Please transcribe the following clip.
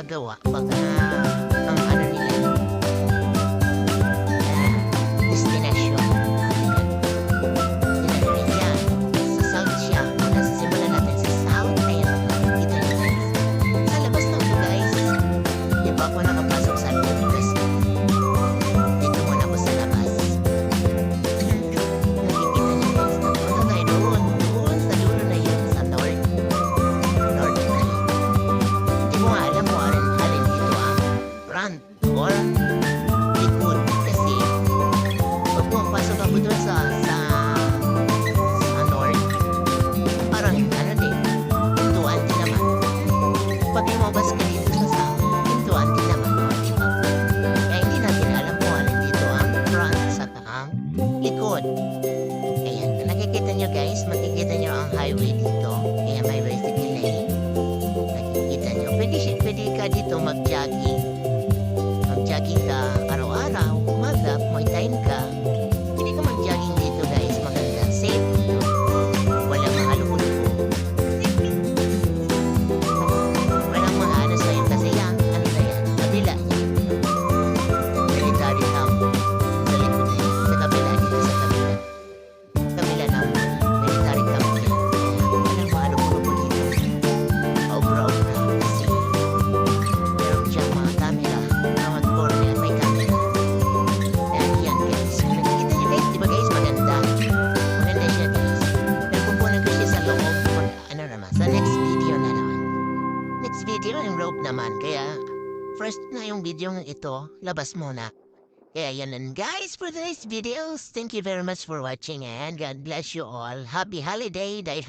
gumagawa pag ang ano nila, destinasyon. Ginagawa yan. Sa South siya. Simulan natin sa South. Ayan, kita niyo guys. Sa labas lang to guys. Di ba ako nakapasok sa loob kasi dito muna ako sa labas. Nakikita niyo guys. Napunta tayo doon. Doon sa dulo na yun. Sa north. North na yun. Hindi mo nga alam mo alin dito front or likod. Kasi pag pumapasok ako doon sa north, parang ano din, pintuan din naman. Pag lumabas ka dito sa south, pintuan din naman. Diba? Kaya hindi natin alam kung alin dito ang front sa ang likod. Ayan, nakikita nyo guys, makikita nyo ang highway dito. Ayan, may bicycle lane. Nakikita nyo. Pwede ka dito mag-jogging. Mag-jogging ka araw-araw, umaga, may time ka. Pwede ka mag-jogging dito guys, maganda. Safe dito. Walang mga luko-luko. Walang mga ano sa'yo kasi yan, ano na yan, kabila yan. Military camp. Sa likod na yan. Sa kabila, dito sa kabila. Kabila na military camp yan. Walang mga luko-luko dito. Obra-obra kasi meron siyang mga camera. Bawat corner may camera. Kaya yan guys. Kung nakikita niyo guys, di ba guys, maganda. Maganda siya guys. Pero kukunan ko siya sa loob. Ano naman, sa next video na naman. Next video yung rope naman. Kaya first na yung video ito, labas muna. Kaya yan lang guys for today's videos. Thank you very much for watching and God bless you all. Happy holiday dahil